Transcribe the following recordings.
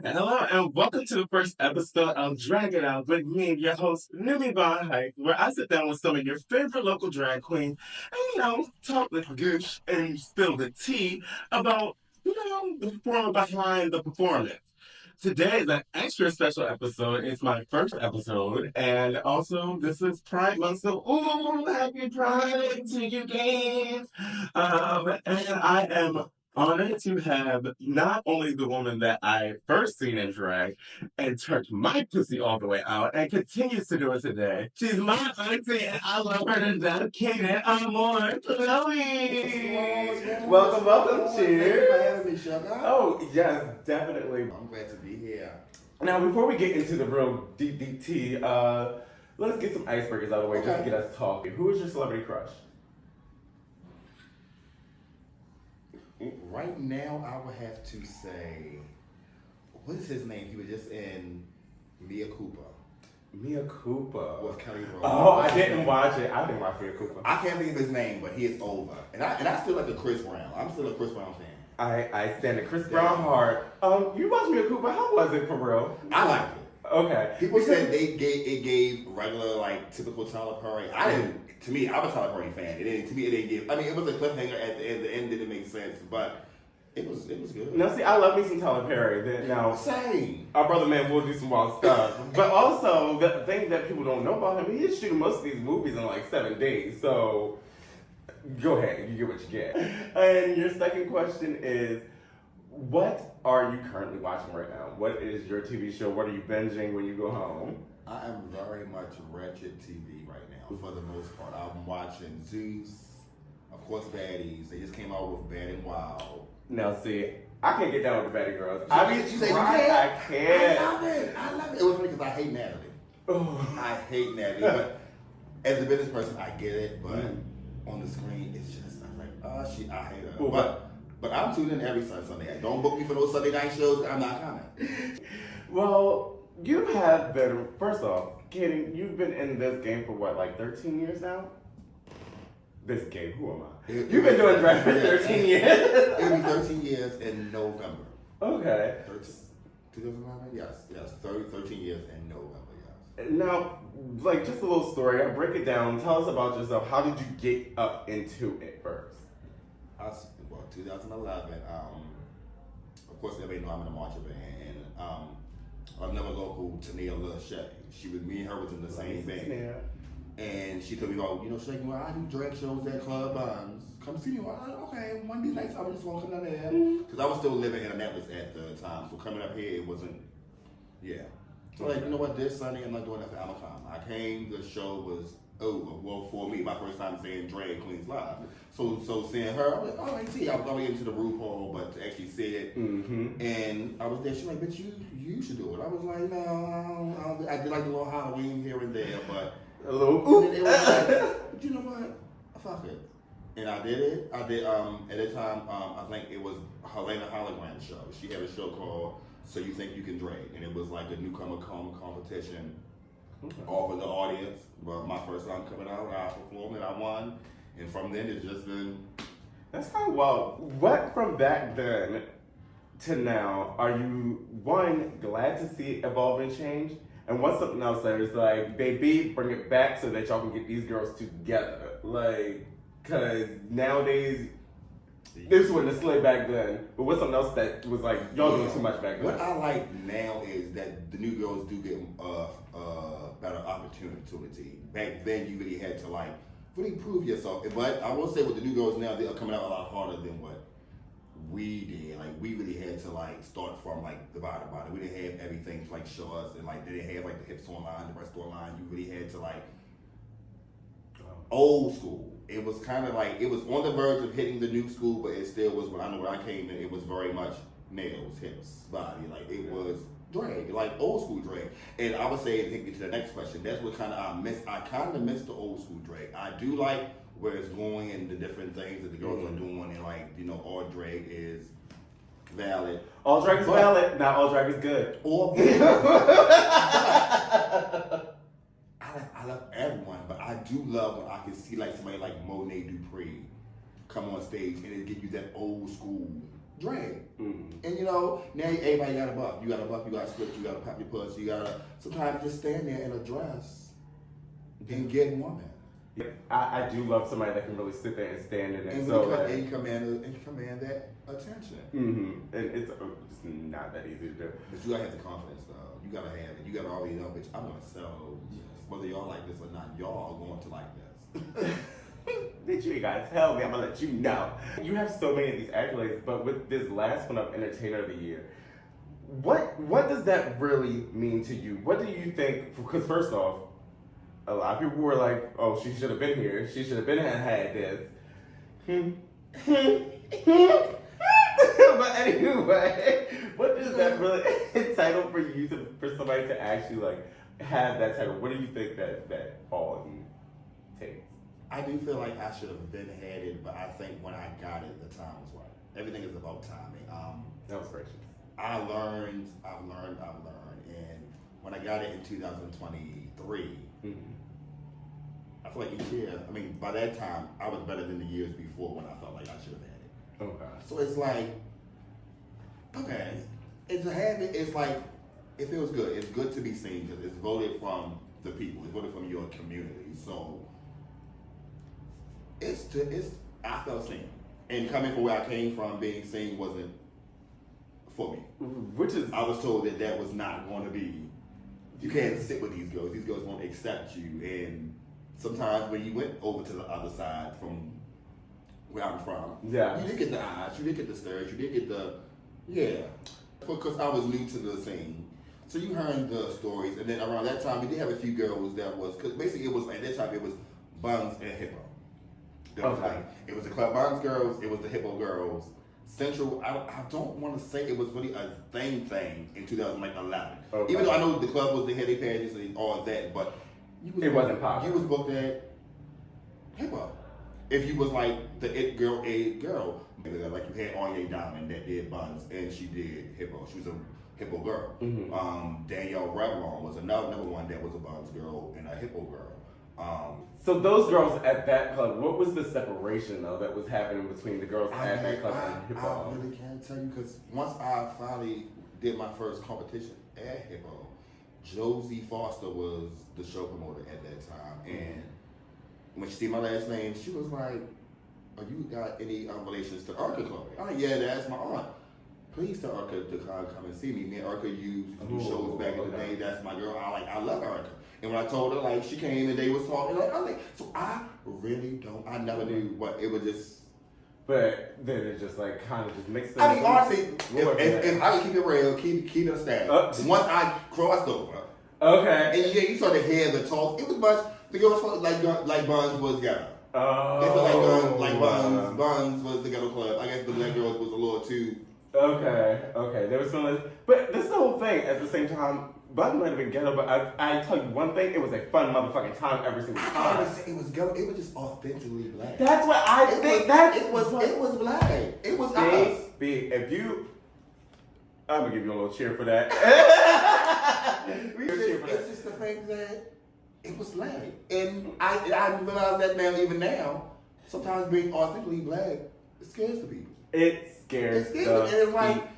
Hello and welcome to the first episode of Drag It Out with me, your host, Numi Von Heights, where I sit down with some of your favorite local drag queens and, talk the goosh and spill the tea about, the performer behind the performance. Today is an extra special episode. It's my first episode, and also this is Pride Month, so happy Pride to you guys! And I am honored to have not only the woman that I first seen in drag and turned my pussy all the way out and continues to do it today. She's my auntie, and I love her to death. Kayden, Amore, Chloe. Welcome, welcome. Cheers. Thank you for having me, Sugar. Oh yes, definitely. I'm glad to be here. Now, before we get into the real deep tea, let's get some icebreakers out of the way just to get us talking. Who is your celebrity crush? Right now, I would have to say, what is his name? He was just in Mia Cooper. Mia Cooper. With Kelly Rowland. Oh, I didn't watch it. I didn't watch Mia Cooper. I can't think of his name, but he is over. And I still like a Chris Brown. I'm still a Chris Brown fan. I stand at Chris Brown hard. You watched Mia Cooper. How was it for real? I liked it. Okay. People said it gave regular, like, typical Tyler Perry. I didn't. To me, I'm a Tyler Perry fan. To me, it didn't give. I mean, it was a cliffhanger at the end. The end didn't make sense, but it was good. Now, see, I love me some Tyler Perry. Now, same. Our brother man will do some wild stuff, but also the thing that people don't know about him, he's shooting most of these movies in like 7 days. So, go ahead, you get what you get. And your second question is, what are you currently watching right now? What is your TV show? What are you binging when you go home? I am very much ratchet TV right now, for the most part. I'm watching Zeus, of course, Baddies. They just came out with Bad and Wild. Now, see, I can't get down with the Baddie Girls. You say you can't? I can't. I love it. It was funny because I hate Natalie. Oh. I hate Natalie. But as a business person, I get it. But on the screen, it's just, I'm like, I hate her. Ooh, but I'm tuning in every Sunday. Don't book me for those Sunday night shows. I'm not coming. Well, you have been, first off, Kayden, you've been in this game for what, like 13 years now? This game, who am I? You've been doing drag for 13 years? It'll be 13 years in November. Okay. 2011? Yes. 13 years in November, yes. Now, like, just a little story. I'll break it down. Tell us about yourself. How did you get up into it first? 2011, of course, everybody know I'm in a marching band, and another local, Tania Lachey. Me and her was in the same band. Yeah. And she told me about, Shay, well, I do drag shows at Club Buns. Come see me. Well, I, okay, one of these nights I just want to come down there. Because I was still living in Annapolis at the time, so coming up here, it wasn't, So like, you know what, this Sunday I'm not doing that for Amazon. I came, the show was over. Well, for me, my first time seeing Drag Queens live. So seeing her, I was like, I was already into the RuPaul, but to actually see it, and I was there. She's like, "Bitch, you should do it." I was like, "No, I did like a little Halloween here and there, but a little." And it was like, but you know what? Fuck it. And I did it. I did. At the time, I think it was Helena Hologram show. She had a show called "So You Think You Can Drag," and it was like a newcomer competition. All for the audience. But my first time coming out, I performed and I won. And from then, it's just been. That's kind of wild. What from back then to now are you, one, glad to see it evolve and change? And what's something else that is like, baby, bring it back so that y'all can get these girls together? Like, because nowadays, this wouldn't have slid back then. But what's something else that was like, y'all doing too much back then? What I like now is that the new girls do get better opportunity. Back then, you really had to like really prove yourself. But I will say with the new girls now, they are coming out a lot harder than what we did. Like we really had to like start from like the bottom. We didn't have everything to like show us, and like they didn't have like the hips online, the breast online. You really had to like old school. It was kind of like, it was on the verge of hitting the new school, but it still was, when I came in, it was very much nails, hips, body. Like it was drag, like old school drag. And I would say, to take me to the next question, that's what kind of I miss. I kind of miss the old school drag. I do like where it's going and the different things that the girls are doing, and like, all drag is valid. All drag is valid, not all drag is good. Or I love everyone, but I do love when I can see like somebody like Monet Dupree come on stage and it give you that old school drag. Mm-hmm. And you know, now everybody got a buck. You got a buck, you got a split, you got to pop your puss, you got to sometimes just stand there in a dress and get woman. I do love somebody that can really sit there and stand in it. And so command that attention. Mm-hmm. And it's just not that easy to do. But you gotta have the confidence though. You gotta have it. You gotta already know, bitch, I'm gonna sell this. Whether y'all like this or not, y'all are going to like this. Bitch, you ain't gotta tell me, I'm gonna let you know. You have so many of these accolades, but with this last one of Entertainer of the Year, what does that really mean to you? What do you think? Because first off, a lot of people were like, "Oh, she should have been here. She should have been had this." But anyway, what does that really entitle for you for somebody to actually like have that title? What do you think that all of you takes? I do feel like I should have been had it, but I think when I got it, the time was right. Everything is about timing. That was gracious. I've learned, and when I got it in 2023. I feel like each year, I mean, by that time, I was better than the years before when I felt like I should have had it. Okay. So it's like, okay, it's a habit. It's like, it feels good. It's good to be seen because it's voted from the people. It's voted from your community. So I felt seen. And coming from where I came from, being seen wasn't for me. I was told that was not going to be, you can't sit with these girls. These girls won't accept you. And sometimes when you went over to the other side from where I'm from, you did get the eyes, you did get the stares, you did get because I was new to the scene. So you heard the stories, and then around that time, we did have a few girls that was, because basically it was, at that time, it was Buns and Hippo. Okay. It was the Club Buns girls, it was the Hippo girls. Central, I don't want to say it was really a thing in 2011. Okay. Even though I know the club was the head of pages and all that, but it wasn't popular. You was booked at Hippo. If you was like the it girl, like you had Anya Diamond that did Buns and she did Hippo. She was a Hippo girl. Mm-hmm. Danielle Revlon was another one that was a Buns girl and a Hippo girl. So those girls at that club, what was the separation though that was happening between the girls at that club and Hippo? I really can't tell you because once I finally did my first competition at Hippo, Josie Foster was the show promoter at that time, and when she see my last name, she was like, "Oh, you got any relations to Erica Chloe?" I'm like, "Yeah, that's my aunt. Please tell Erica to come and see me. Me and Erica used to do shows back in the day. That's my girl. I love Erica." And when I told her, like, she came and they was talking, so I really don't. I never knew what it was just. But then it just like kind of just mixed it. I mean, honestly, if I can keep it real, keep it a stack. Once I crossed over, okay, and you started to hear the talk. It was much. The girls felt like Buns was ghetto. Oh, it felt like Buns was the ghetto club. I guess the black girls was a little too. Okay. There was some, but this is the whole thing. At the same time, Buns might have been ghetto, but I tell you one thing: it was a fun motherfucking time every single time. It was ghetto. It was just authentically black. That's what I think. It was black. It was us. Big. If you, I'm gonna give you a little cheer for that. It's just the fact that it was black, and I realize that now. Even now, sometimes being authentically black, it scares the people. It scares the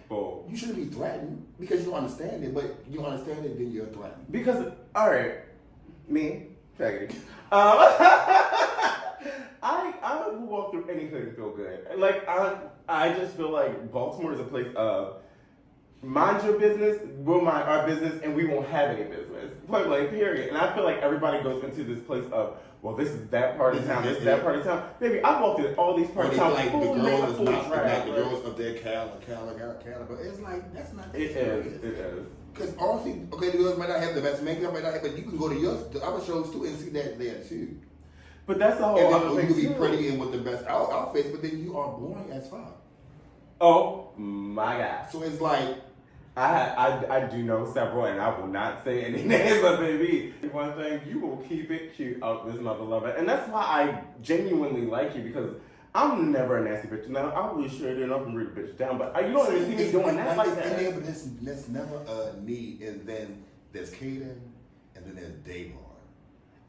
people. You shouldn't be threatened because you don't understand it, but you understand it, then you're threatened. Because, alright, me, faggoty. I will walk through any hood and feel good. Like, I just feel like Baltimore is a place of mind your business, we'll mind our business, and we won't have any business. Point blank, period. And I feel like everybody goes into this place of, well, this is that part of town, this is that part of town. Baby, I walked through all these parts of town. Like the girls is not like the girls of their caliber. It's like, that's not that serious. It is. Because honestly, okay, the girls might not have the best makeup, but you can go to the other shows too and see that there too. But that's the whole other thing. You can be pretty and with the best outfits, but then you are boring as fuck. Oh my God. So it's like, I do know several, and I will not say any names, but baby, one thing, you will keep it cute. Oh, this mother lover. And that's why I genuinely like you, because I'm never a nasty bitch. Now, I will sure enough and read a bitch down, but you don't even see me doing that like that. Yeah, but that's never a need. And then there's Kayden, and then there's Davon.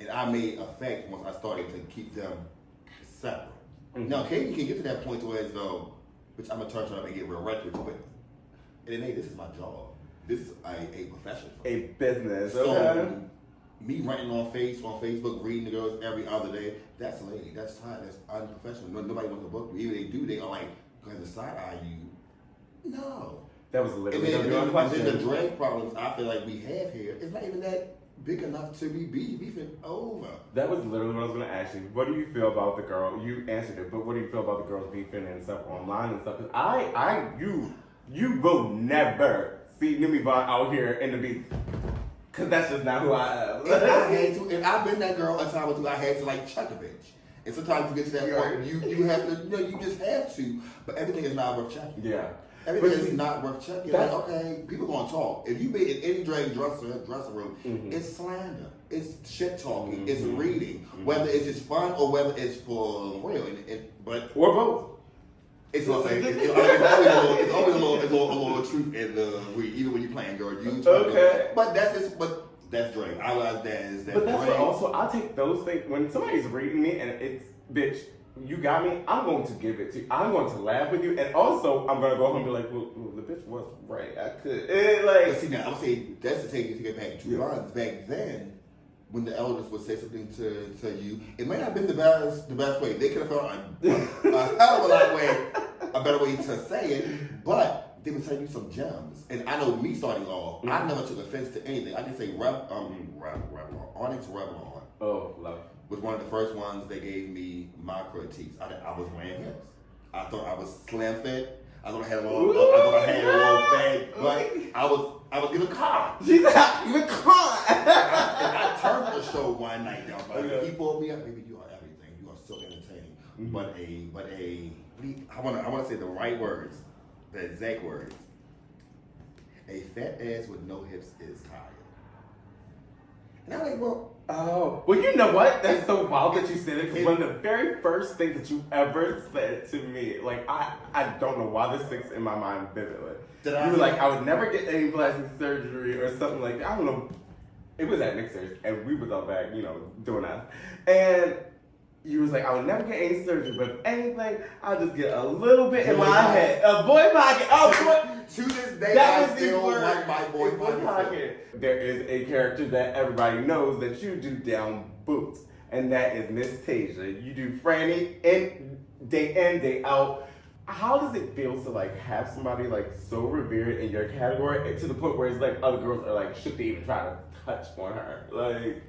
And I made a fact once I started to keep them separate. Mm-hmm. Now, Kayden can get to that point to where as though, which I'm gonna turn up and get real reckless, but it ain't. This is my job. This is a profession. For me. A business. So Okay. me writing on Facebook, reading the girls every other day, that's lame. That's tired. That's unprofessional. Nobody wants to book me. Even if they do, they are like, going to side eye you. No. That was literally and then question. the drag problems I feel like we have here is not even that big enough to be beefing over. That was literally what I was going to ask you. What do you feel about the girl? You answered it, but what do you feel about the girls beefing and stuff online and stuff? Because you will never see Numi Von out here in the beef. Because that's just not who I am. If I've been that girl a time or two, I had to like chuck a bitch. And sometimes you get to that point, you have to, you just have to. But everything is not worth checking. Yeah. Everything is not worth checking. Like, okay, people gonna talk. If you be in any drag dressing room, it's slander, it's shit talking, it's reading. Whether it's just fun or whether it's for real, or both. It's always a little truth in the read, even when you're playing girl. Okay. But that's drag. I realize that is that. But that's drag. what also I take those things when somebody's reading me and it's bitch. You got me. I'm going to give it to you. I'm going to laugh with you, and also I'm going to go home and be like, well the bitch was right. I could. But see now, I would say that's the take to get back to lines. Back then, when the elders would say something to you, it might not have been the best way. They could have found a hell of a better way to say it, but they would tell you some gems. And I know me starting off, I never took offense to anything. I just say Revlon, Onyx Revlon. Oh, love. Was one of the first ones they gave me my critiques. I was wearing hips. I thought I was slim fit. I thought I had a little bag, but I was giving con. She's not even con. I turned the show one night down, but he pulled me up. Baby, you are everything. You are so entertaining. I want to say the right words, the exact words. A fat ass with no hips is tired. And I'm like, well. Oh, well, you know what? That's so wild that you said it. Because one of the very first things that you ever said to me, like, I don't know why this sticks in my mind vividly. You were like, I would never get any plastic surgery or something like that. I don't know. It was at Mixers, and we was all back, doing that. And you was like, I would never get any surgery, but if anything, I'll just get a little bit in my head. A boy pocket. Oh, boy. To this day, I still like my boy pocket. There is a character that everybody knows that you do down boots, and that is Miss Tasia. You do Franny day in, day out. How does it feel to like have somebody like so revered in your category to the point where it's like other girls are like, should they even try to touch on her? Like,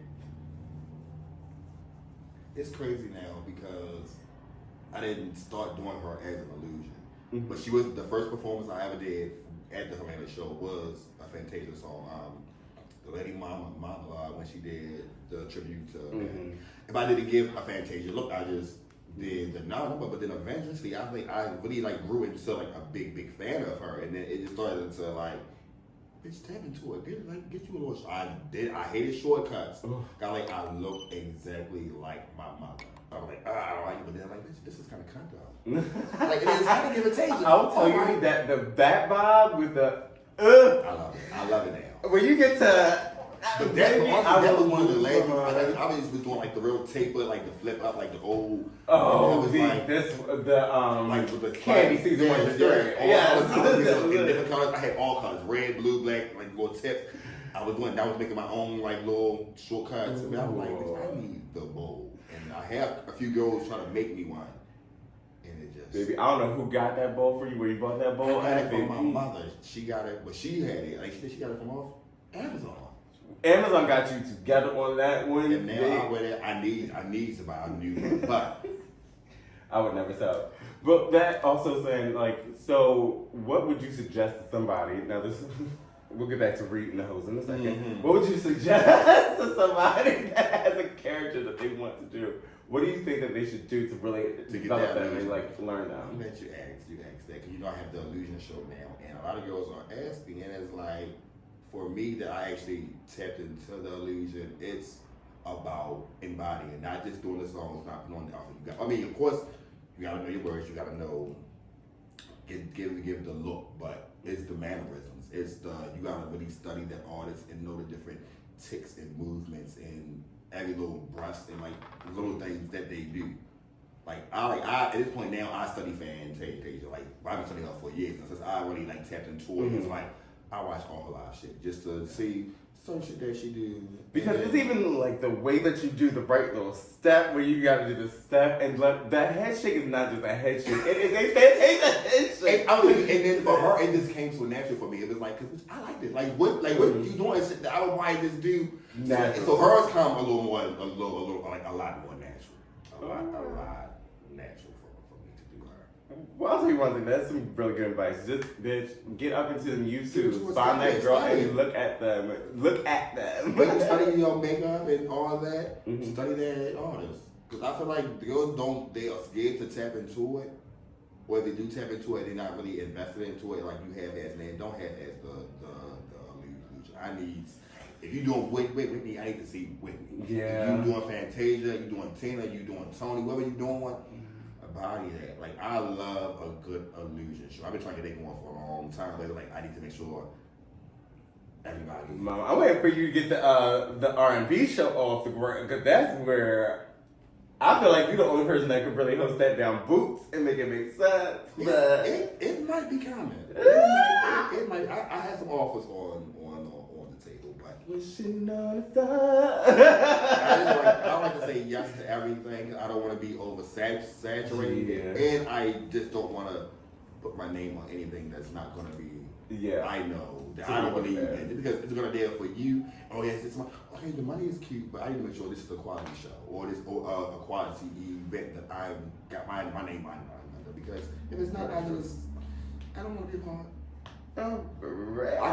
it's crazy now because I didn't start doing her as an illusion. But she was the first performance I ever did at the Atlanta show was a Fantasia song. The Lady Mama monologue when she did the tribute to If I didn't give a Fantasia look, I just did the number. But then eventually I think I really like grew into like a big fan of her, and then it just started to like, bitch, tap into it. Get you a little. I hated shortcuts. I look exactly like my mother. I was like, I don't like it, but then I'm like, this is kind of cunt though. Like, it is kind of irritating. I'll tell you that the back bob with the I love it now. when you get to but that was one of the last ones. I was doing like the real taper, like the flip up, like the old. Like with the candy season one to three. In different colors. I had all colors: red, blue, black, like little tips. I was making my own like little shortcuts. I was like, I need the bowl. And I have a few girls trying to make me one. And it just... Baby, I don't know who got that bowl for you, where you bought that bowl. I got it from my mother. She got it, but she had it. Like, she got it from off Amazon. Amazon got you together on that one. And now I wear that. I need to buy a new one, but... I would never sell. But that also saying, like, so what would you suggest to somebody? Now, this... We'll get back to reading the hose in a second. What would you suggest to somebody that has a character that they want to do? What do you think that they should do to really develop them and like learn them? I'm glad you asked that because I have the illusion show now, and a lot of girls are asking, and it's like for me that I actually tapped into the illusion. It's about embodying, not just doing the songs, not putting on the outfit. Of course, you gotta know your words, you gotta know give the look, but it's the mannerisms. It's you gotta really study that artist and know the different ticks and movements and every little breath and like little things that they do. I at this point now I study Fantasia. Like I've been studying her for years, and since I really like tapped into it, it's like I watch all her live shit just to see some shit that she do. Because it's even like the way that you do the right little step where you gotta do the step, and that head shake is not just a head shake, it is a Fantasia head shake. And then for her, it just came so natural for me. It was like, cause I like this. Like what you doing? I don't want to just do. Natural. So hers come a lot more natural. A lot natural for me to do her. Well, I'll tell you one thing. That's some really good advice. Just, bitch, get up into them YouTube, find that girl, and look at them. Look at them. Study your makeup and all that. Study that artist. Because I feel like the girls they are scared to tap into it. Or if they do tap into it, they're not really invested into it like you have as man. Don't have as the illusion. I need. If you're doing Whitney, I need to see Whitney. Yeah. If you're doing Fantasia, you're doing Tina, you're doing Tony, whatever you're doing, body that. Like, I love a good illusion show. I've been trying to get that going for a long time. But like, I need to make sure everybody. Mama, I'm waiting for you to get the R&B show off the ground, because that's where I feel like you're the only person that can really host that down boots and make it make sense. But It might be coming. It might. I had some offers on the table, but wishing on a star. I like to say yes to everything. I don't want to be oversaturated, and I just don't want to put my name on anything that's not going to be. Yeah, I know that I don't believe in it because it's going to be there for you. Oh yes, it's okay. The money is cute, but I need to make sure this is a quality show or this a quality event that I got my name on under. Because if it's not, I don't want to be a part. I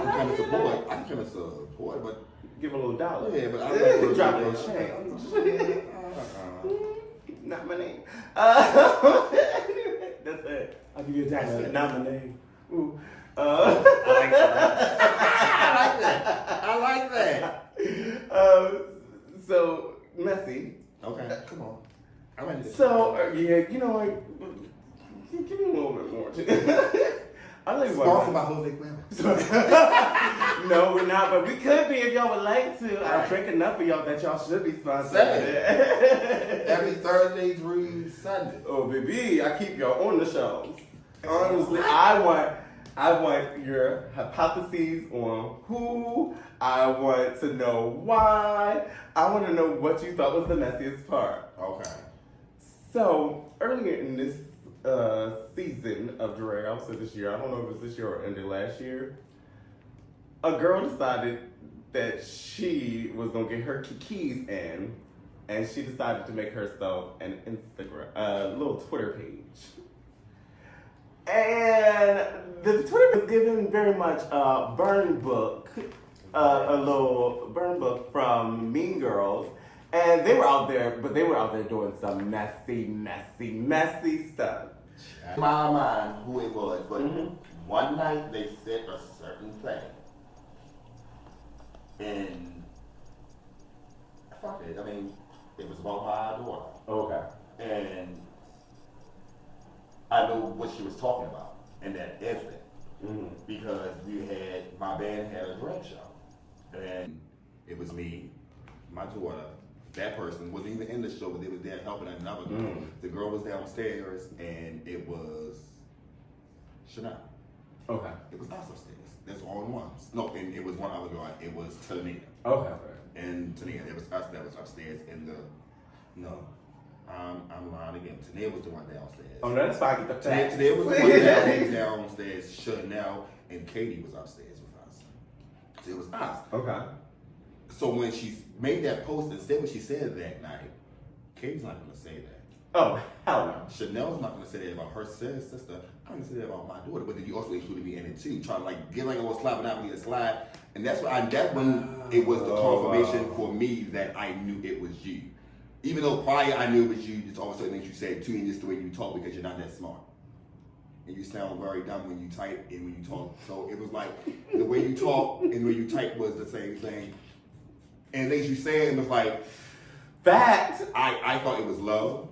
can kind of support, but give a little dollar. Yeah, but I don't drop a little change. Not my name. That's it. I'll give you a dollar. Not my name. Ooh. I like that. So messy. Okay, come on. I like this. So you know, like, give me a little bit more. I like sponsored by Jose Cuervo. No, we're not, but we could be if y'all would like to. I drink enough for y'all that y'all should be sponsored. Every Thursday through Sunday. Oh, baby, I keep y'all on the show. Honestly, I want your hypotheses on who. I want to know why. I want to know what you thought was the messiest part. Okay. So, earlier in this season of drag, I would say this year, I don't know if it was this year or ended last year, a girl decided that she was going to get her kikis in, and she decided to make herself an Instagram, little Twitter page. And the Twitter was given very much a burn book, a little burn book from Mean Girls. And they were out there, but they were out there doing some messy stuff. In my mind, who it was, but one night they said a certain thing. And fuck it, I mean, it was about my daughter. Okay. And I knew what she was talking about in that instant. Because my band had a drag show. And it was me, my daughter. That person wasn't even in the show, but they was there helping another girl. The girl was downstairs, and it was Chanel. Okay. It was us upstairs. That's all in ones. No, and it was one other girl. It was Tania. Okay. And Tania, it was us that was upstairs in the. No, I'm lying again. Tania was the one downstairs. Oh, that's fine. Get the facts. Tania was the one downstairs. Chanel and Katie was upstairs with us. So it was us. Okay. So when she made that post and said what she said that night, Katie's not going to say that. Oh, hell no. Chanel's not going to say that about her sister. I'm going to say that about my daughter. But then you also included me in it too. Trying to like get like a little slide, but not really a slide. And that's when it was the confirmation for me that I knew it was you. Even though prior I knew it was you, it's always certain things you said too, and just the way you talk because you're not that smart. And you sound very dumb when you type and when you talk. So it was like the way you talk and the way you type was the same thing. And things you said, it was like, fact. I thought it was low.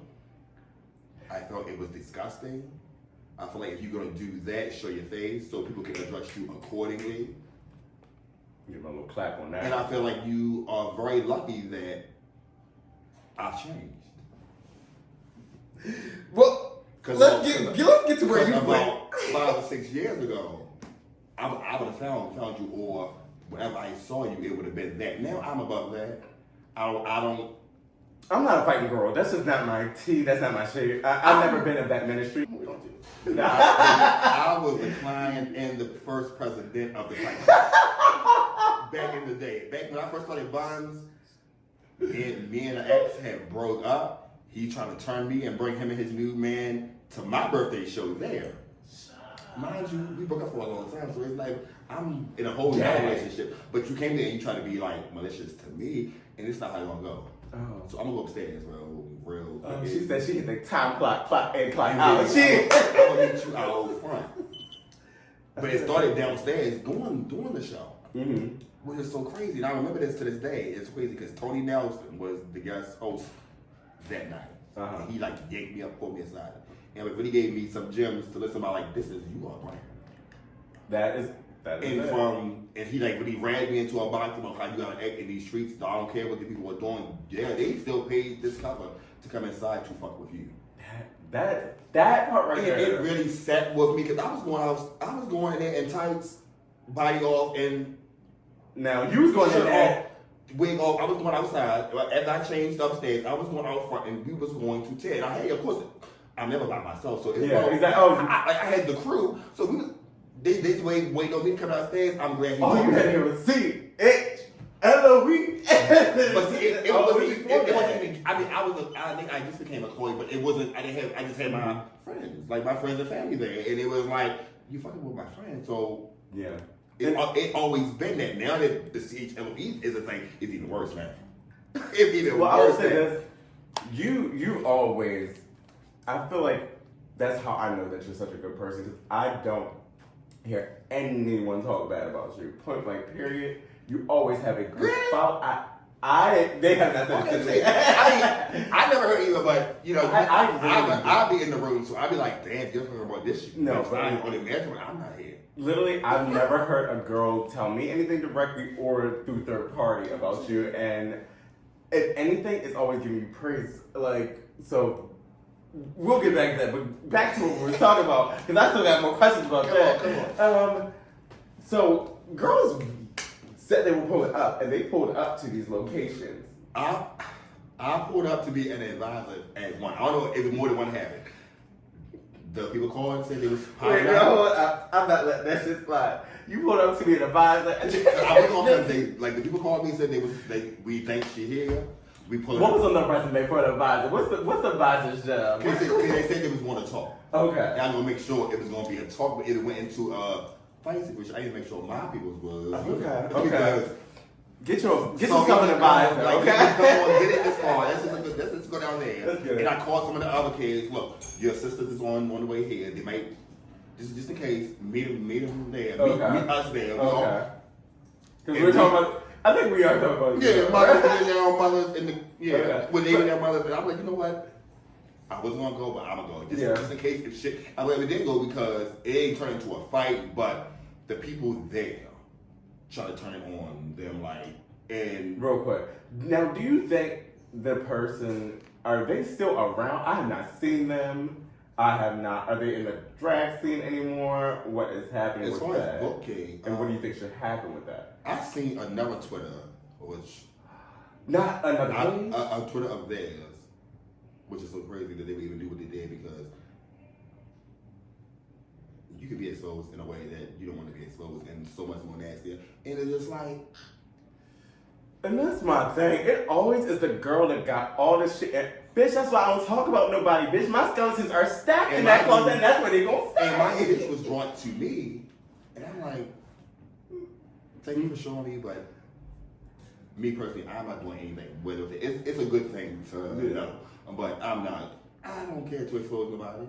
I thought it was disgusting. I feel like if you're going to do that, show your face so people can address you accordingly. Give me a little clap on that. And I feel like you are very lucky that I've changed. Well, let's Cause get to where you went. about 5 or 6 years ago, I would have found you, or whenever I saw you, it would have been that. Now I'm above that. I don't. I'm not a fighting girl. That's just not my tea. That's not my shade. I've never been in that ministry. We don't do it. I was the client and the first president of the fight. Back in the day. Back when I first started Bonds, me and the ex had broke up. He trying to turn me and bring him and his new man to my birthday show there. Mind you, we broke up for a long time, so it's like I'm in a whole new relationship. But you came there and you try to be like malicious to me, and it's not how it's gonna go. Oh. So I'm gonna go upstairs real quick. She said she hit the time clock and clock And out. then I'm gonna meet you out front. But it started downstairs doing the show. Mm-hmm. Which is so crazy. And I remember this to this day. It's crazy because Tony Nelson was the guest host that night. Uh-huh. And he like yanked me up, pulled me aside. And it really gave me some gems to listen about, like, this is you are brand. That is And he like really ran me into a box about how you gotta act in these streets. I don't care what the people are doing. Yeah, they still paid this cover to come inside to fuck with you. That part right there. It really sat with me because I was going in there in tights, body off, and Now you was going in there. Wig off. I was going outside. As I changed upstairs, I was going out front, and we was going to Ted. Of course, I'm never by myself, so it's exactly. I had the crew, so we was. They just waiting on me to come downstairs. I'm glad he you had to go C-H-L-O-E. But see, it wasn't even. I think I just became a Chloe, but it wasn't. I just had my friends, like my friends and family there, and it was like you fucking with my friends. So yeah, it always been that. Now that the CHLE is a thing, it's even worse, man. It's even worse. I would say this: you always. I feel like that's how I know that you're such a good person because I don't hear anyone talk bad about you. Point blank, period. You always have a good follow. They have nothing to say. I never heard either, but you know, I'll be in the room, so I'll be like, damn, you're talking about this shit. No, but I'm not here. Literally, I've never heard a girl tell me anything directly or through third party about you, and if anything, it's always giving you praise. Like, so we'll get back to that, but back to what we were talking about, because I still got more questions about that. Come on. So girls said they were pulling up, and they pulled up to these locations. I pulled up to be an advisor at one. I don't know if it more than one happened. The people called and said they was Wait, no, I'm not letting that shit slide. You pulled up to be an advisor. I was on because the people called me and said we think she here. We pulled What was on the resume for an advisor? What's the advisor's job? They said they was going to talk. Okay. And I was going to make sure it was going to be a talk, but it went into fight, which I didn't make sure my people was. Okay. Because Get yourself an advisor, okay? Come on, get in this car. Let's just go down there. That's good. And I called some of the other kids. Look, your sisters is on the way here. They might just in case meet them there. Meet us there. Okay. Because we're talking about. I think we are talking about. Yeah, mothers and when they their mothers. And I'm like, you know what? I wasn't gonna go, but I'm gonna go just in case if shit. I mean, it didn't go because it ain't turned into a fight, but the people there try to turn it on them and real quick. Now, do you think the person are they still around? I have not seen them. I have not. Are they in the drag scene anymore? What is happening with that? As far as booking, and what do you think should happen with that? I've seen another Twitter, which not another a Twitter of theirs, which is so crazy that they would even do what they did because you could be exposed in a way that you don't want to be exposed and so much more nastier. And it's just like. And that's my thing. It always is the girl that got all this shit. And, bitch, that's why I don't talk about nobody. Bitch, my skeletons are stacked in that closet and that's where they gonna stay. And my image was drawn to me. And I'm like, thank you for showing me, but me personally, I'm not doing anything with it. It's a good thing to know. But I don't care to expose nobody.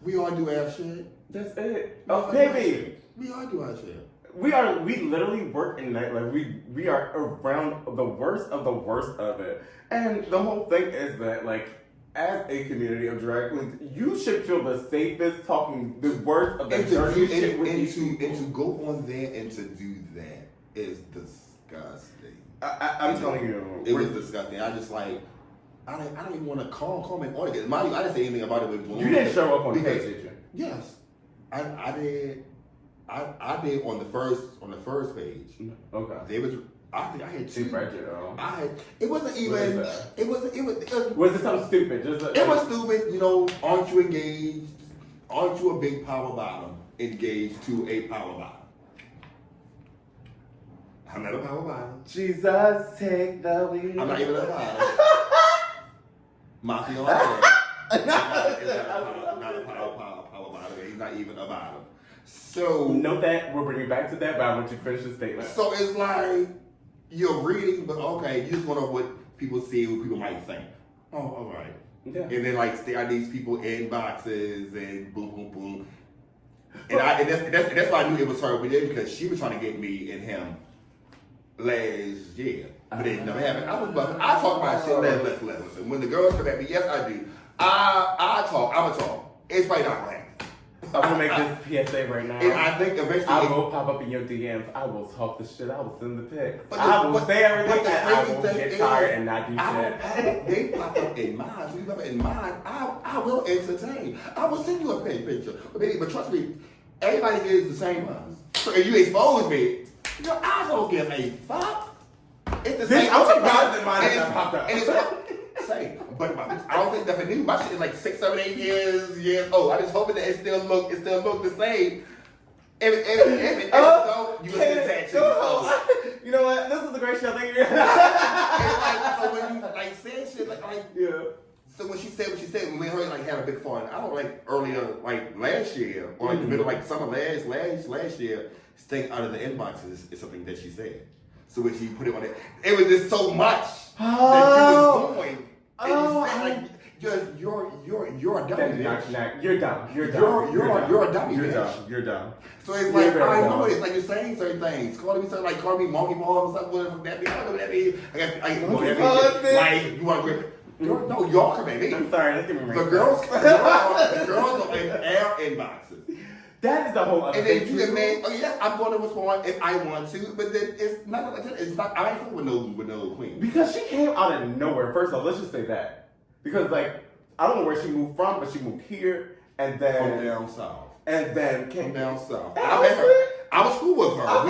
We all do our shit. That's it. Oh, baby. We all do our shit. We literally work in nightlife. We are around the worst of it. And the whole thing is that, like, as a community of drag queens, you should feel the safest talking the worst of the dirty shit with these people. And to go on there and to do that is disgusting. I'm telling you. It was disgusting. I don't even want to comment on it. Mind you, I didn't say anything about it. You didn't show up on the page, did you? Yes, I did. I did on the first page. Okay. There was. I think I had two. I had. It wasn't even. It was. Was it something stupid? It was stupid. You know, aren't you engaged? Aren't you a big power bottom engaged to a power bottom? I'm not a power bottom. Jesus, take the wheel. I'm not even a bottom. My fiance is not a power bottom. He's not even a bottom. So note that we'll bring you back to that, but I want you to finish the statement. So it's like you're reading, but okay, you just want to know what people see, what people might think. Oh, all right. Yeah. And then like stare at these people inboxes and boom, boom, boom. And that's why I knew it was her, because she was trying to get me and him last year, but it never happened. I talk about shit. Listen. When the girls come at me, yes, I do. I talk. I'm a talk. It's probably not right. I'm gonna make this PSA right now. And I think eventually I will pop up in your DMs. I will talk the shit. I will send the pics. I will say everything, and I will get tired and not do shit. They pop up in mine. So you pop up in mine. I will entertain. I will send you a picture. But trust me, everybody gets the same ones. So if you expose me, I don't give a fuck. It's the same. I'm surprised that mine has popped up. And it's same. But I don't think that's new. My shit is like 6, 7, 8 years old. I'm just hoping that it still look the same. If it don't, you get tattoo. You know what? This is a great show. Thank you. It's like, so when you like say shit like yeah. So when she said what she said, when we heard like had a big fun, I don't like earlier like last year or like the middle like summer last year, staying out of the inboxes is something that she said. So when she put it on it was just so much that you was doing. And you said like you're a dummy. You're dumb. You're a dummy. You're dumb. So it's like I know it's like you're saying certain things. Calling me monkey ball or something. Whatever that means. I don't know what that means. I know that means. Like you want to. No, y'all come at me. I'm sorry. Let's give me the girls are in our inboxes. That is the whole other thing. And then you admit, oh yes, I'm going to respond if I want to, but then it's not like that. It's not. I ain't fooling with no queen. Because she came out of nowhere. First of all, let's just say that. Because like I don't know where she moved from, but she moved here and then from down south. And then came down south. I was cool with her.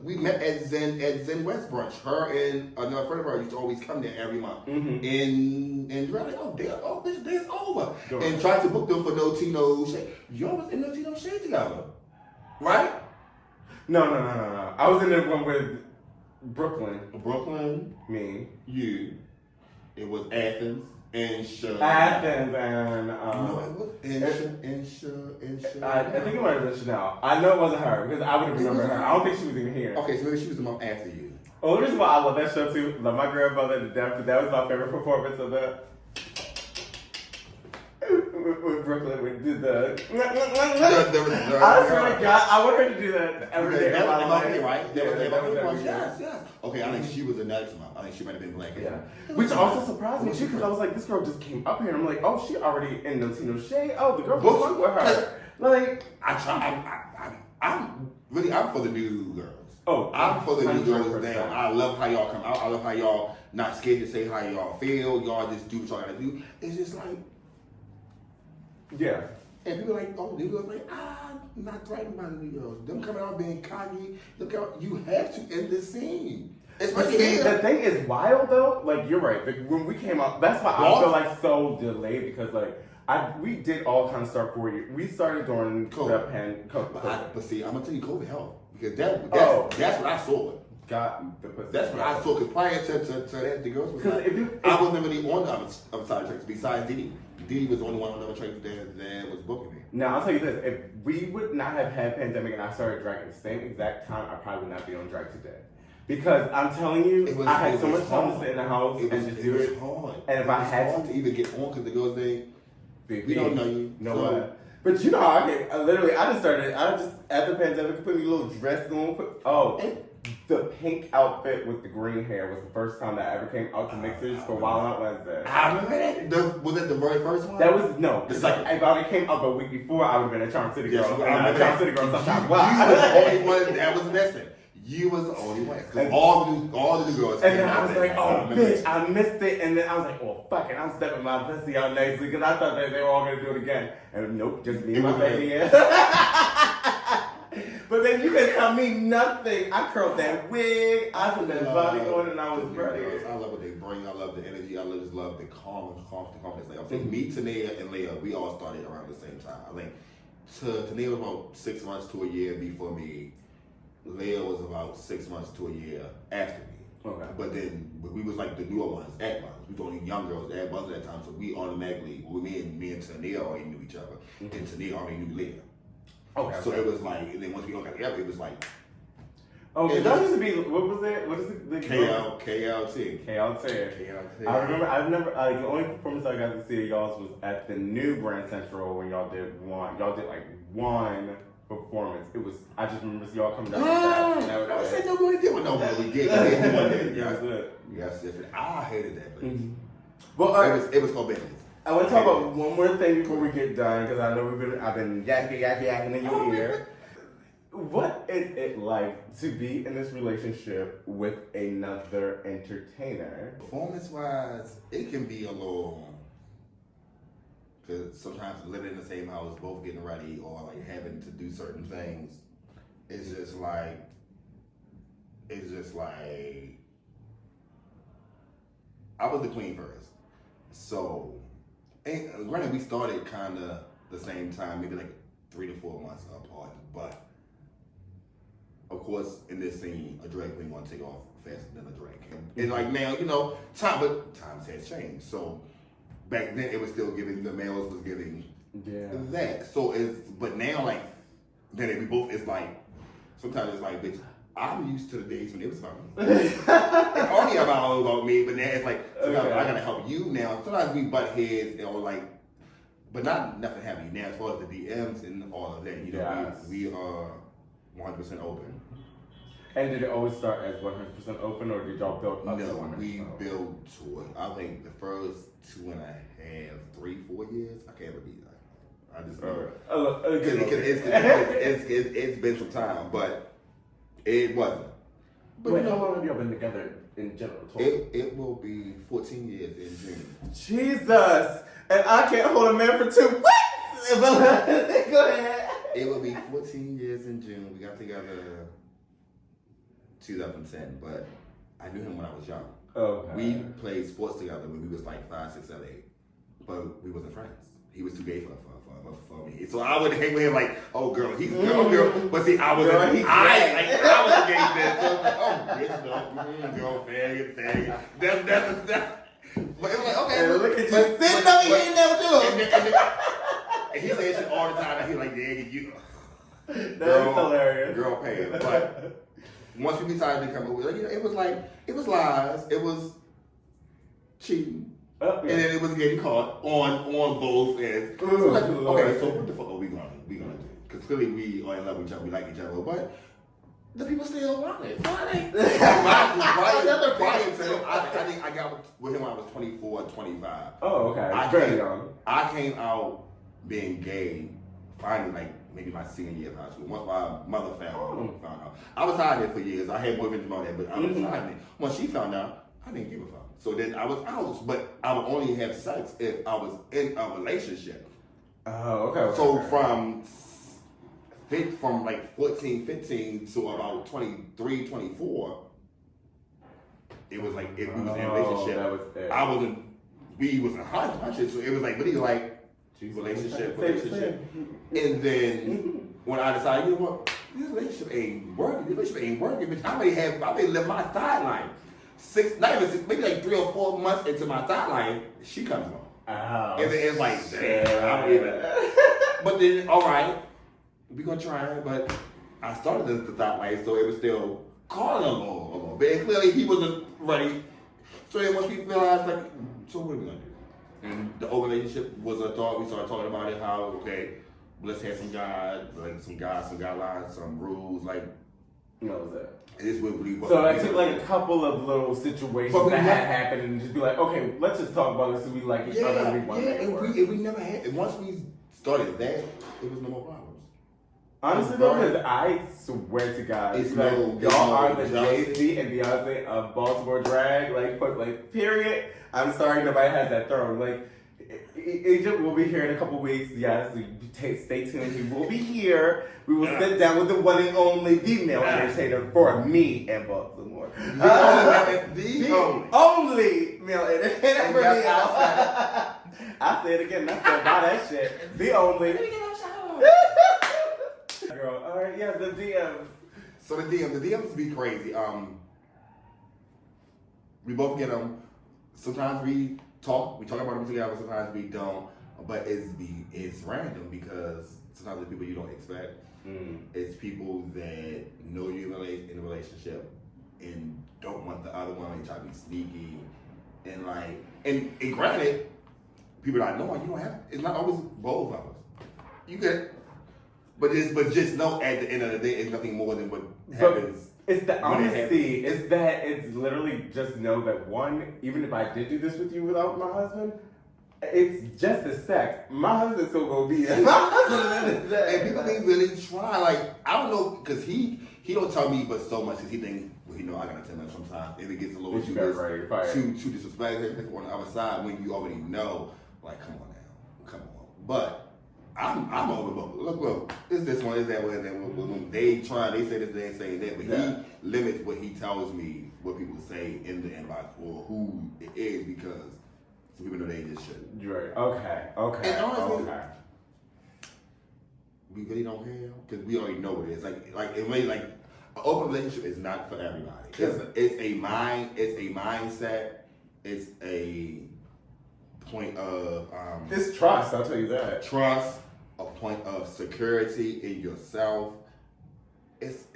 We met at Zen West brunch. Her and another friend of hers used to always come there every month. Mm-hmm. And we're like, bitch, day's over. Sure. And tried to book them for No Tea No Shade. Y'all was in No Tea No Shade together, right? No. I was in the one with Brooklyn, me, you. It was Athens. Athens and no, it was I think it might have been Chanel. I know it wasn't her because I would have remembered her. I don't think she was even here. Okay, so maybe she was the month after you. Oh, the reason why I love that show too, love my grandmother to death, because that was my favorite performance of the with Brooklyn. We did the. I swear to God, I want her to do that every day of my life. Right? Yes. Okay, I think she was the next one. I think she might have been black. Yeah. Which also surprised me too, because I was like, this girl just came up here, and I'm like, oh, she already in No Tea No Shade. Oh, the girl was fun with her. Like, I'm for the new girls. Oh, I'm for the new girls. Damn, I love how y'all come out. I love how y'all not scared to say how y'all feel. Y'all just do what y'all gotta do. It's just like. Yeah. And people like, oh, new girls like, I'm not threatened by the new girls. Them coming out being cocky. You have to end the scene. The thing is wild though. Like you're right. When we came out, that's why I feel like so delayed because like we did all kind of stuff for you. We started during COVID. COVID. But see, I'm gonna tell you, COVID helped because that's what I saw. That's what I saw. Because prior to that, the girls was like, I wasn't really on the other side of the tracks besides Diddy. Diddy was the only one on the other tracks that was booking me. Now I'll tell you this: if we would not have had pandemic and I started drag at the same exact time, I probably would not be on drag today. Because I'm telling you, I had so much time to sit in the house and just do it. And if I had to even get on, because the girls we don't know you. No way. But you know how I just after the pandemic, put me a little dress on. The pink outfit with the green hair was the first time that I ever came out to mixers for Wild Out Wednesday. I remember that. Was it the very first one? That was, no. The second. If I came up a week before, I would have been a Charm City Girl. And a Charm City Girl sometimes. Wow. You were the only one that was missing. You was the only one. Because all the girls. And then I was like, oh, bitch, I missed it. And then I was like, oh, fuck it. I'm stepping my pussy out nicely because I thought that they were all going to do it again. And nope, just me and my baby. But then you couldn't tell me nothing. I curled that wig. I put that body on and I was ready. I love what they bring. I love the energy. I just love the confidence. Like, I think me, Tania, and Leah, we all started around the same time. I think Tania was about 6 months to a year before me. Leah was about 6 months to a year after me. Okay. But then we was like the newer ones at moms. We were only young girls at moms at that time, so we automatically, me and Tania already knew each other, and Tania already knew Leah. Okay. So it was like, and then once we all got together, it was like. Okay, that used to be, what was it? What is it? KLT. KLT. I remember, the only performance I got to see of y'all's was at the new Grand Central when y'all did one performance. It was, I just remember y'all coming down the steps. I said no, we did one. No, we did. Yes. I hated that place. Mm-hmm. Well, it was called business. I want to talk about one more thing before we get done, because I know I've been yakking in your ear. What is it like to be in this relationship with another entertainer? Performance-wise, it can be a little, because sometimes living in the same house, both getting ready, or like having to do certain things, it's just like, I was the queen first, so. And granted, we started kind of the same time, maybe like 3 to 4 months apart. But of course, in this scene, a drag queen want to take off faster than a drag. And like now, times has changed. So back then, it was still giving, the males was giving that. So but now like then we both, it's like sometimes it's like, bitch, I'm used to the days when it was about me. It's only about me, but now it's like, I gotta help you now. Sometimes we butt heads, or like, but nothing happening. Now, as far as the DMs and all of that, we are 100% open. And did it always start as 100% open, or did y'all build up to 100%? No, we built to it. I think the first 2.5, 3, 4 years, I can't repeat that. I just it's been some time, but. It wasn't. But wait, how long have y'all been together in general? It will be 14 years in June. Jesus! And I can't hold a man for 2 weeks! Go ahead. It will be 14 years in June. We got together 2010, but I knew him when I was young. Okay. We played sports together when we was like 5, 6, 7, 8, but we wasn't friends. He was too gay for me. So I would hang with him like, oh girl, he's girl. But see, I was a gay bitch. So bitch, girl, faggot. That's. But it was like, okay, look at you sitting up here, never do. And he said shit all the time. And he like, yeah, you. That's hilarious. Girl, pay. But once we decided to come over, it was like, it was lies. It was cheating. And then it was getting caught on both ends. So like, okay, so what the fuck are we gonna do? Because clearly we are in love with each other, we like each other, but the people still want it. I think I got with him when I was 24, 25. Oh, okay. I came out being gay finally, like maybe my senior year of high school. Once my mother found out. I was hiding it for years. I had boyfriends about that, but I was hiding it. Once she found out, I didn't give a fuck. So then I was out, but I would only have sex if I was in a relationship. Oh, okay. So from like 14, 15 to about 23, 24, it was like if we was in a relationship. We wasn't hot shit. So it was like really like relationship. And then when I decided, you know what, this relationship ain't working. Bitch, I already lived my sideline. Maybe like 3 or 4 months into my thought line, she comes on. Oh, and then it's like, damn, I'm even. But then, all right, we gonna try it. But I started the thought line, so it was still calling a little bit. And clearly, he wasn't ready. So then once we realized, like, so what are we gonna do? And the open relationship was a thought. We started talking about it. How let's have some guidelines, some rules, like. What was that? So I took like a couple of little situations that had happened and just be like, okay, let's just talk about this so we like each other and we want to and we never had, once we started that, it was no more problems. Honestly, though, because I swear to God, It's like, no- y'all are the jealousy. Jay-Z and Beyonce of Baltimore drag. Like, period. I'm sorry nobody has that throne. Like, Egypt will be here in a couple weeks. Yes, stay tuned. He will be here. We will sit down with the one and only female entertainer for me in Baltimore. The only male entertainer for me. I say it again. I stand by that shit. The only. Girl, all right, yes, the DMs. So the DMs be crazy. We both get them. Sometimes we talk about them together. Sometimes we don't. But it's random because sometimes it's people you don't expect. It's people that know you in a relationship and don't want the other one. They try to be sneaky and granted, people that I know you don't have. It's not always both of us. You get. But just know at the end of the day, it's nothing more than what happens. It's the honesty. It's that it's literally just know that one, even if I did do this with you without my husband, it's just the sex. My husband's still gonna be there. And people they really try. Like I don't know, because he don't tell me but so much because he thinks I gotta tell him sometimes if it gets a little too disrespectful on the other side when you already know. Like come on. But. I'm over both. Look, is this one, is that one, is that one. When they say this, they say that. But he limits what he tells me, what people say in the inbox, or who it is, because some people know they just shouldn't. Right. Okay. And honestly, we really don't care, because we already know what it is. Like an open relationship is not for everybody. It's a mindset. It's a point of it's trust. I'll tell you that. Trust. A point of security in yourself. It's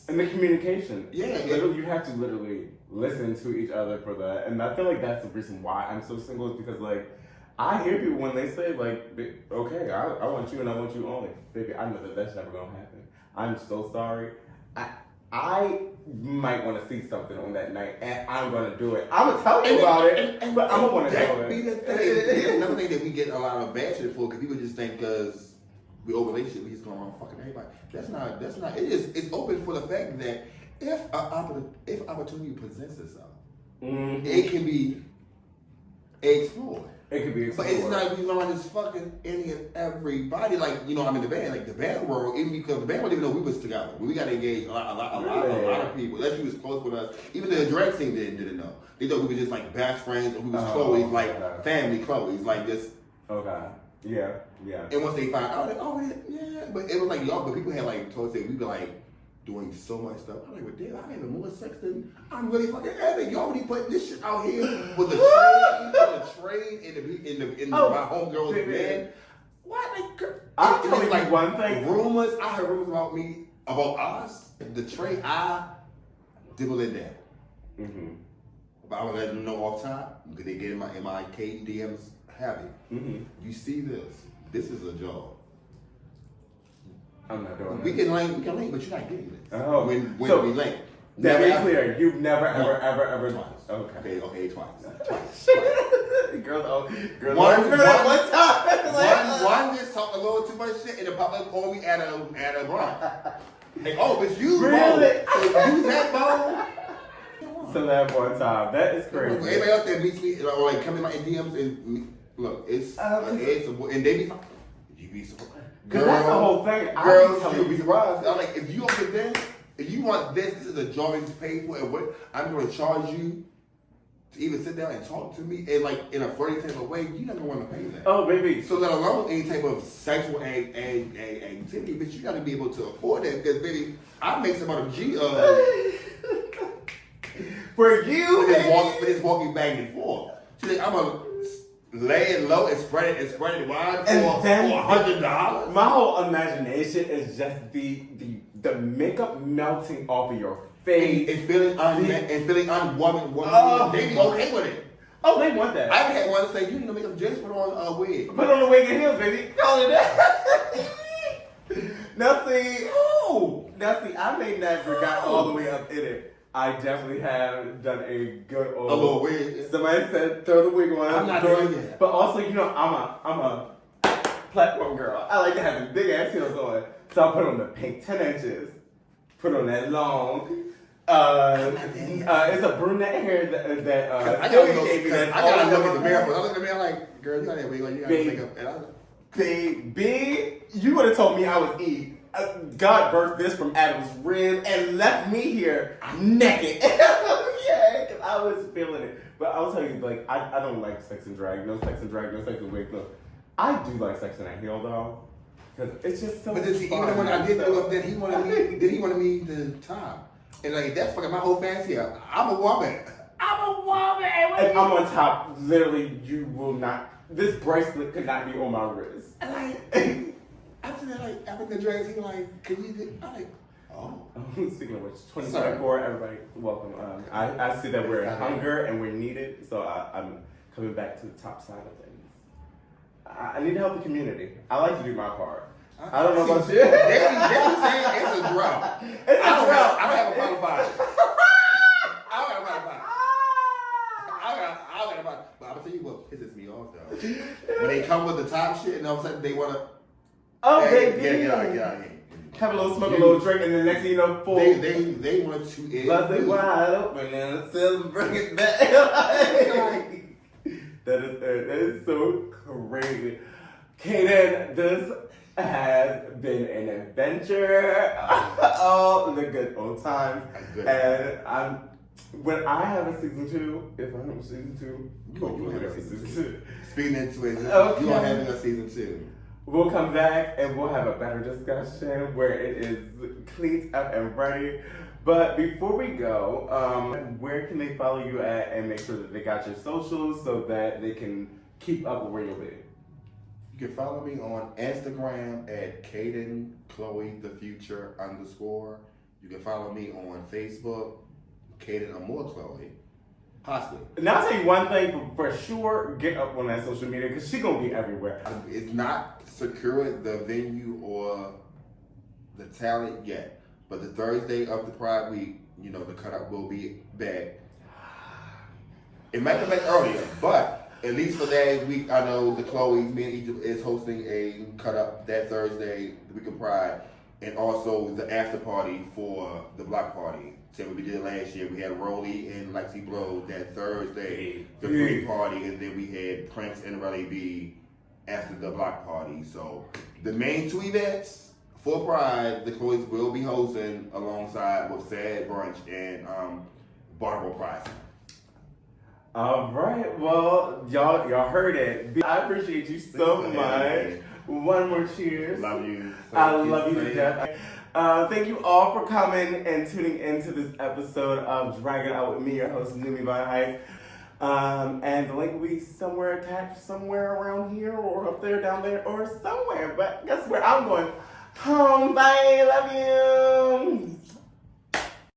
and the communication. Yeah, you have to literally listen to each other for that, and I feel like that's the reason why I'm so single is because like I hear people when they say like, okay, I want you and I want you only, baby. I know that's never gonna happen. I'm so sorry. I might want to see something on that night, and I'm gonna do it. I'm gonna tell you about it, but I'm gonna want to know it. That's another thing that we get a lot of bad shit for, because people just think because we over relationship, we just going around fucking everybody. That's not. It's open for the fact that if opportunity presents itself, it can be explored. It could be explored. But it's not we around this fucking any and everybody. Like, I'm in the band, like the band world, even because the band didn't even know we was together. We got engaged, a lot of people. Unless you was close with us. Even the drag team didn't know. They thought we were just like best friends, or we was Chloe's, like family Chloe's, like just. Okay. Yeah. And once they found out, yeah. But it was like y'all, but people had like told us that we were like doing so much stuff. I'm like, well, damn, I'm having more sex than I'm really fucking having. Y'all already putting this shit out here with the train in my homegirl's bed. Why? Like, I'll tell you like one thing. Rumors. I heard rumors about us. The train, I dibbled it down. But I was letting them know off top because they get in my Kayden DMs heavy. You see this? This is a job. I'm not doing we can link, but you're not getting this. Oh, when so, we link. That be clear. You've never, ever. Twice. Okay, twice. Girls, one time. One just talk a little too much shit in the public, or we add a bone. Like, but you really? So use that bone. So that one time, that is crazy. Everybody else that meets me, or like come in my DMs and look, it's and they be fine. You be surprised. Girls, that's the whole thing. Girls, you'll be surprised. I'm like, if you don't get this, if you want this is a job you pay for, and what I'm going to charge you to even sit down and talk to me, and like in a flirty type of way, you're not going to want to pay that. Oh, baby. So let alone any type of sexual activity, but you got to be able to afford that, because baby, I make some out of G for you, for this walking back and forth. She's like, I'm a lay it low and spread it wide for $100. My whole imagination is just the makeup melting off of your face and feeling unwoman. They be okay with it. Oh, they want that. I had one say, you need to make them just put on a wig. Put on a wig and heels, baby. Call it that. Now see, I may never got all the way up in it. I definitely have done a good old. A little wig. Somebody said throw the wig on. I'm not doing that. But also, I'm a platform girl. I like to have big ass heels on. So I put on the pink 10 inches, put on that long. It's a brunette hair that I Philly gotta gave me. I gotta look at the mirror. I look at the mirror like, girl, you gotta wait, like you gotta make up. And I was like, Baby, you would have told me I was Eve. God birthed this from Adam's rib and left me here naked. Yeah, because I was feeling it. But I'll tell you, like, I don't like sex and drag. No sex and drag, no sex and wig. No. I do like sex and I heal, though. Because it's just so but then, even when I did do it, then he wanted me to top. And like, that's fucking my whole fancy up. I'm a woman. I'm a woman. If I'm on top, literally, you will not. This bracelet could not be on my wrist. And like, after that, like, after the dress, he was like, "Can you do?" I'm like, "Oh." Speaking of which, 2024, everybody, welcome. I see that we're in hunger and we're needed, so I'm coming back to the top side of things. I need to help the community. I like to do my part. I don't know about you. They be saying it's a drought. It's a drought. I don't have a bottle five. I don't have a bottle five. I don't have a bottle. But I'm gonna tell you what pisses me off though. When they come with the top shit and all of a sudden they wanna. Oh, hey, baby. Yeah. Have a little smoke, a little drink, and then the next thing you know, full. They want to. Bust it wide open and still bring it back. That is so crazy. Kayden, this has been an adventure. Oh, the good old times. And when I have a season 2, if I have a season 2, you will have a season 2. Speaking into it, okay. You are having a season 2. We'll come back and we'll have a better discussion where it is cleaned up and ready. But before we go, where can they follow you at and make sure that they got your socials so that they can keep up with where you'll be? You can follow me on Instagram at kaydenthefuture _ You can follow me on Facebook, Kayden Amore Chloe. Possibly. Now I'll tell you one thing for sure, get up on that social media because she's going to be everywhere. It's not secured the venue or the talent yet. But the Thursday of the Pride Week, you know, the cutout will be back. It might come back earlier, but at least for that week, I know the Chloe, me and Egypt is hosting a cutout that Thursday, the week of Pride, and also the after party for the block party. Same what we did last year. We had Rolly and Lexi Blow that Thursday, the pre-party, and then we had Prince and Relly B after the block party. So the main 2 events for Pride, the Chloes will be hosting alongside with Sad Brunch and Barbara Price. All right, well, y'all heard it. I appreciate you so much. One more cheers. Love you. I love you to death. Thank you all for coming and tuning into this episode of Drag It Out with me, your host, Numi Von Heights. And the link will be somewhere attached, somewhere around here, or up there, down there, or somewhere. But guess where I'm going? Home. Bye. Love you.